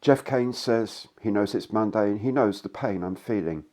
Jeff Kane says he knows it's Monday and he knows the pain I'm feeling.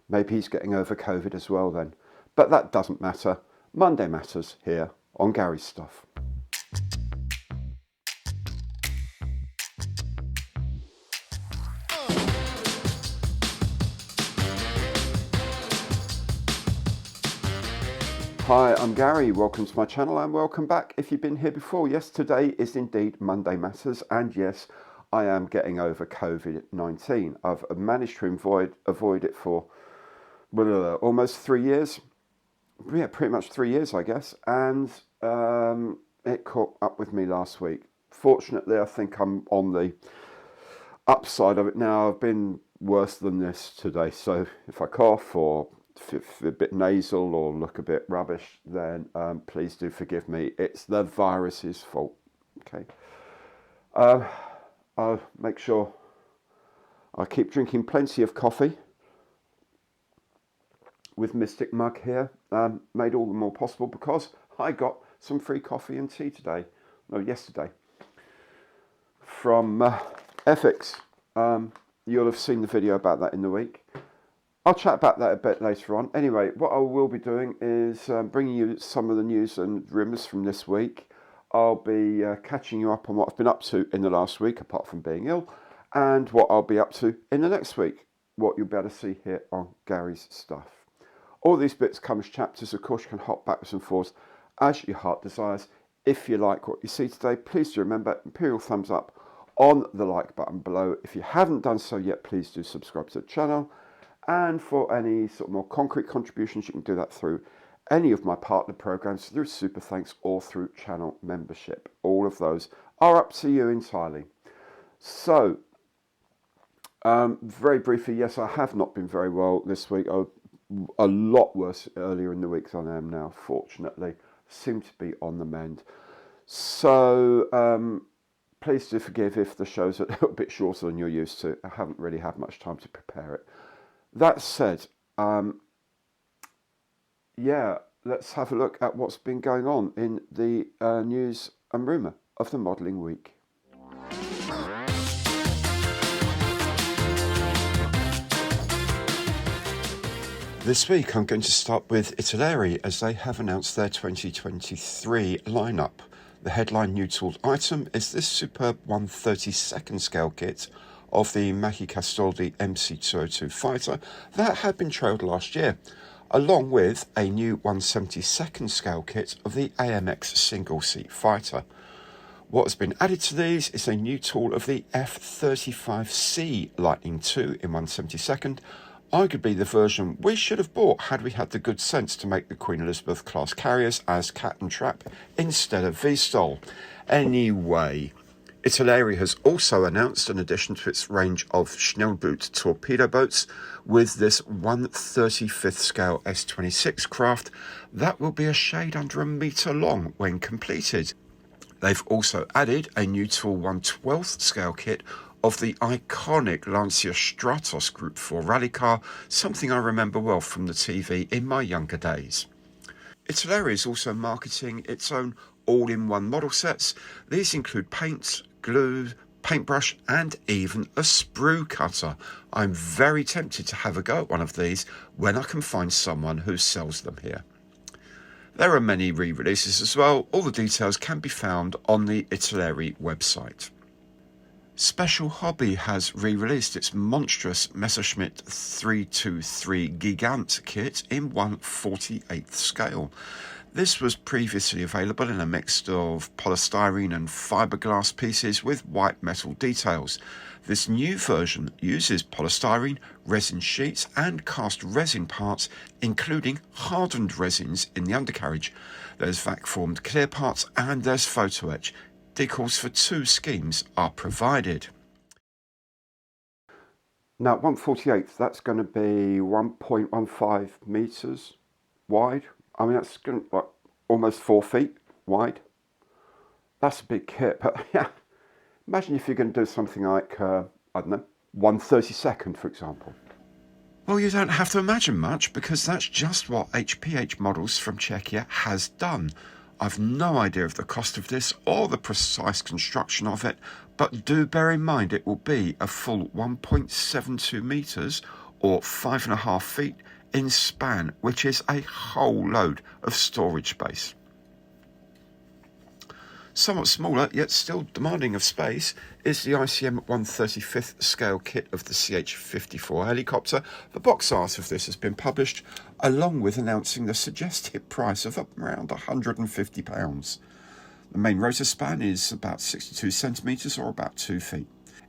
Maybe he's getting over COVID as well then. But that doesn't matter. Monday matters here on Gary's Stuff. Hi, I'm Gary. Welcome to my channel and welcome back if you've been here before. Yes, today is indeed Monday Matters, and yes, I am getting over COVID-19. I've managed to avoid it for almost 3 years. Yeah, pretty much 3 years, I guess. And it caught up with me last week. Fortunately, I think I'm on the upside of it now. I've been worse than this today. So if I cough or if a bit nasal or look a bit rubbish, then please do forgive me. It's the virus's fault. Okay. I'll make sure I keep drinking plenty of coffee with Mystic Mug here. Made all the more possible because I got some free coffee and tea yesterday from Ethics. You'll have seen the video about that in the week. I'll chat about that a bit later on. Anyway, what I will be doing is bringing you some of the news and rumours from this week. I'll be catching you up on what I've been up to in the last week, apart from being ill, and what I'll be up to in the next week, what you'll be able to see here on Gary's Stuff. All these bits come as chapters. Of course, you can hop backwards and forwards as your heart desires. If you like what you see today, please do remember, imperial thumbs up on the like button below. If you haven't done so yet, please do subscribe to the channel. And for any sort of more concrete contributions, you can do that through any of my partner programs, through Super Thanks or through channel membership. All of those are up to you entirely. So, very briefly, yes, I have not been very well this week. A lot worse earlier in the week than I am now, fortunately. Seem to be on the mend. So, please do forgive if the show's a little bit shorter than you're used to. I haven't really had much time to prepare it. That said, let's have a look at what's been going on in the news and rumour of the modelling week. This week I'm going to start with Italeri as they have announced their 2023 lineup. The headline new tooled item is this superb 1/32 scale kit of the Macchi Castaldi MC202 fighter that had been trailed last year, along with a new 1/72 scale kit of the AMX single-seat fighter. What has been added to these is a new tool of the F-35C Lightning II in 1/72, arguably the version we should have bought had we had the good sense to make the Queen Elizabeth class carriers as cat and trap instead of V-Stol. Anyway, Italeri has also announced an addition to its range of Schnellboot torpedo boats with this 1/35 scale S-26 craft that will be a shade under a metre long when completed. They've also added a new tool 1/12 scale kit of the iconic Lancia Stratos Group 4 rally car, something I remember well from the TV in my younger days. Italeri is also marketing its own all-in-one model sets. These include paints, glue, paintbrush and even a sprue cutter. I'm very tempted to have a go at one of these when I can find someone who sells them here. There are many re-releases as well. All the details can be found on the Italeri website. Special Hobby has re-released its monstrous Messerschmitt 323 Gigant kit in 1/48 scale. This was previously available in a mix of polystyrene and fiberglass pieces with white metal details. This new version uses polystyrene, resin sheets and cast resin parts, including hardened resins in the undercarriage. There's vac-formed clear parts and there's photo etch. Decals for 2 schemes are provided. Now 1/48, that's going to be 1.15 metres wide. I mean, that's going to be like almost 4 feet wide. That's a big kit, but yeah, imagine if you're going to do something like, I don't know, 1/32, for example. Well, you don't have to imagine much because that's just what HPH Models from Czechia has done. I've no idea of the cost of this or the precise construction of it, but do bear in mind it will be a full 1.72 metres or 5.5 feet in span, which is a whole load of storage space. Somewhat smaller, yet still demanding of space, is the ICM 1/35th scale kit of the CH-54 helicopter. The box art of this has been published, along with announcing the suggested price of around £150. The main rotor span is about 62 centimetres or about 2 feet.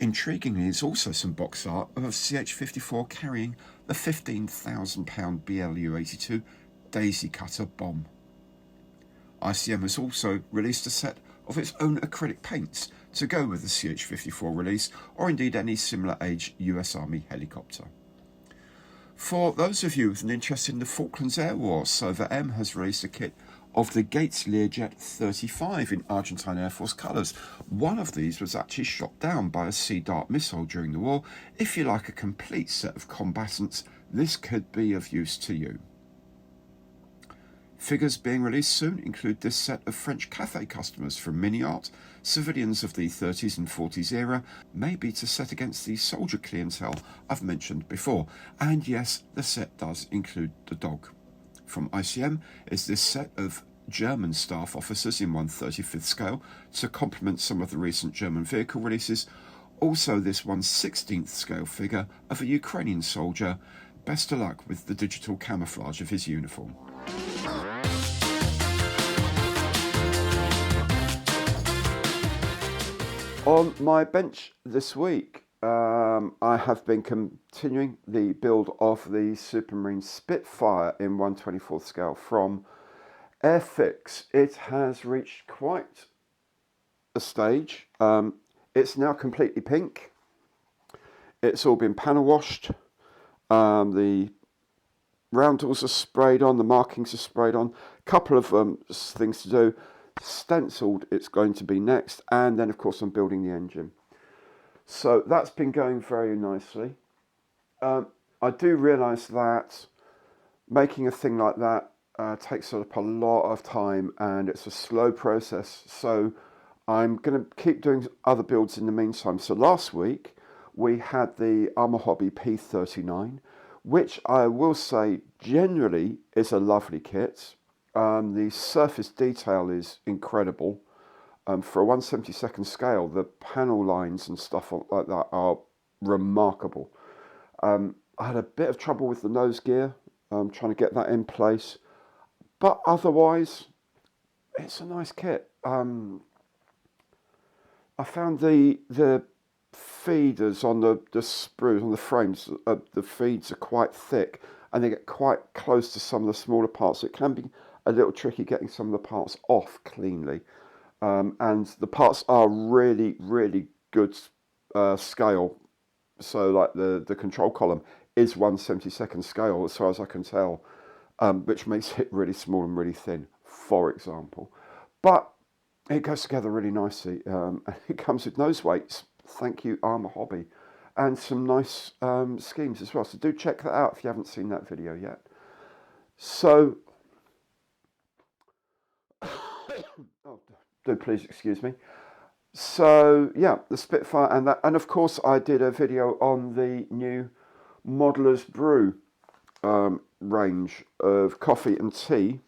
Intriguingly, there's also some box art of a CH-54 carrying the £15,000 BLU-82 Daisy Cutter bomb. ICM has also released a set of its own acrylic paints to go with the CH-54 release, or indeed any similar age US Army helicopter. For those of you with an interest in the Falklands Air War, Sova M has released a kit of the Gates Learjet 35 in Argentine Air Force colours. One of these was actually shot down by a Sea Dart missile during the war. If you like a complete set of combatants, this could be of use to you. Figures being released soon include this set of French cafe customers from Mini Art, civilians of the 30s and 40s era, maybe to set against the soldier clientele I've mentioned before. And yes, the set does include the dog. From ICM is this set of German staff officers in 1/35th scale to complement some of the recent German vehicle releases. Also this 1/16th scale figure of a Ukrainian soldier. Best of luck with the digital camouflage of his uniform. On my bench this week, I have been continuing the build of the Supermarine Spitfire in 1/24th scale from Airfix. It has reached quite a stage. It's now completely pink. It's all been panel washed. The roundels are sprayed on, the markings are sprayed on. A couple of things to do. Stenciled it's going to be next, and then of course I'm building the engine. So that's been going very nicely. I do realise that making a thing like that takes up a lot of time, and it's a slow process, so I'm going to keep doing other builds in the meantime. So last week we had the Armour Hobby P39, which I will say generally is a lovely kit. The surface detail is incredible. For a 1/72nd scale, the panel lines and stuff like that are remarkable. I had a bit of trouble with the nose gear, trying to get that in place, but otherwise, it's a nice kit. I found the feeders on the sprues, on the frames, the feeds are quite thick, and they get quite close to some of the smaller parts. It can be a little tricky getting some of the parts off cleanly, and the parts are really, really good scale. So like the control column is 1/72nd scale as far as I can tell, which makes it really small and really thin, for example. But it goes together really nicely, and it comes with nose weights. Thank you, Armour Hobby, and some nice schemes as well. So do check that out if you haven't seen that video yet. So, oh, do please excuse me. So yeah, the Spitfire and that, and of course I did a video on the new Modeller's Brew range of coffee and tea.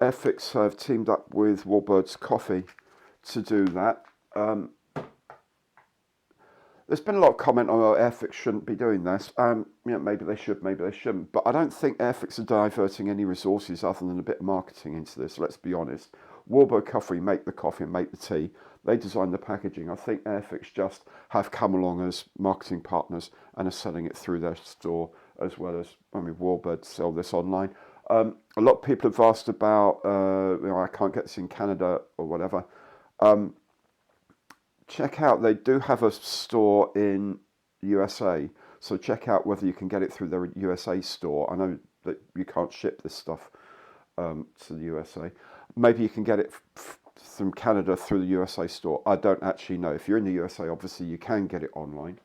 Airfix have teamed up with Warbirds Coffee to do that. There's been a lot of comment on Airfix shouldn't be doing this. Maybe they should, maybe they shouldn't. But I don't think Airfix are diverting any resources other than a bit of marketing into this, let's be honest. Warbird Coffee make the coffee and make the tea. They design the packaging. I think Airfix just have come along as marketing partners and are selling it through their store, as well as, Warbird sell this online. A lot of people have asked about, I can't get this in Canada or whatever. Check out, they do have a store in USA, so check out whether you can get it through their USA store. I know that you can't ship this stuff to the USA. Maybe you can get it from Canada through the USA store. I don't actually know. If you're in the USA, obviously you can get it online.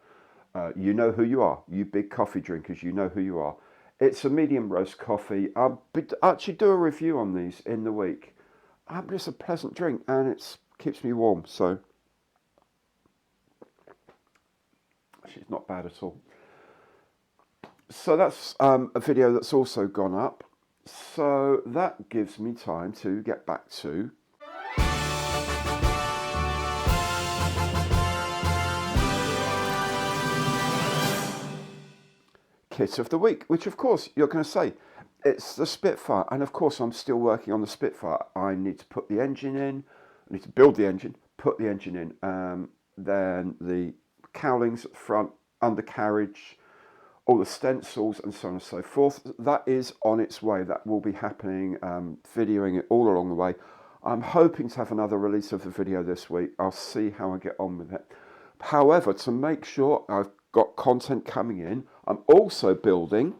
You know who you are. You big coffee drinkers, you know who you are. It's a medium roast coffee. I'll actually do a review on these in the week. It's a pleasant drink, and it keeps me warm, so it's not bad at all. So that's a video that's also gone up. So that gives me time to get back to Kit of the Week, which of course you're going to say, it's the Spitfire. And of course I'm still working on the Spitfire. I need to put the engine in, I need to build the engine, put the engine in, then the cowlings at the front, undercarriage, all the stencils and so on and so forth. That is on its way. That will be happening, videoing it all along the way. I'm hoping to have another release of the video this week. I'll see how I get on with it. However, to make sure I've got content coming in, I'm also building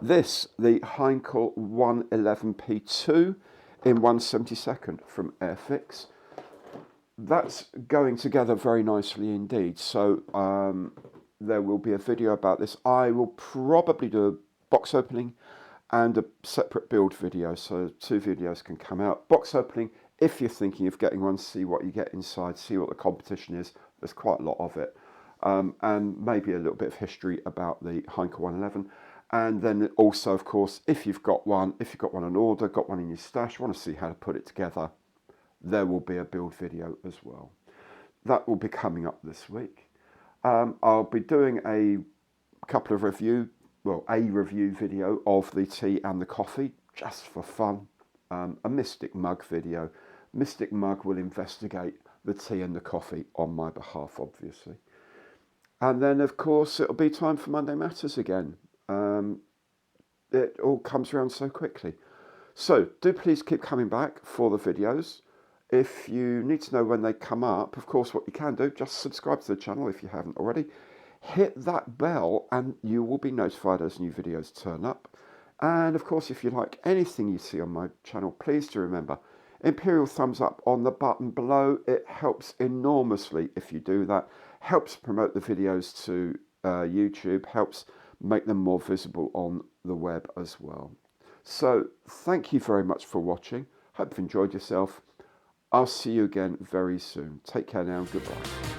this, the Heinkel 111P2 in 1/72 from Airfix. That's going together very nicely indeed. So there will be a video about this. I will probably do a box opening and a separate build video, so 2 videos can come out. Box opening, if you're thinking of getting one, see what you get inside, see what the competition is. There's quite a lot of it. And maybe a little bit of history about the Heinkel 111. And then also, of course, if you've got one on order, got one in your stash, want to see how to put it together, there will be a build video as well. That will be coming up this week. I'll be doing a review video of the tea and the coffee, just for fun. A Mystic Mug video. Mystic Mug will investigate the tea and the coffee on my behalf, obviously. And then, of course, it'll be time for Monday Matters again. It all comes around so quickly. So, do please keep coming back for the videos. If you need to know when they come up, of course, what you can do, just subscribe to the channel if you haven't already. Hit that bell and you will be notified as new videos turn up. And, of course, if you like anything you see on my channel, please do remember, Imperial thumbs up on the button below. It helps enormously if you do that. Helps promote the videos to YouTube, helps make them more visible on the web as well. So thank you very much for watching. Hope you've enjoyed yourself. I'll see you again very soon. Take care now. Goodbye.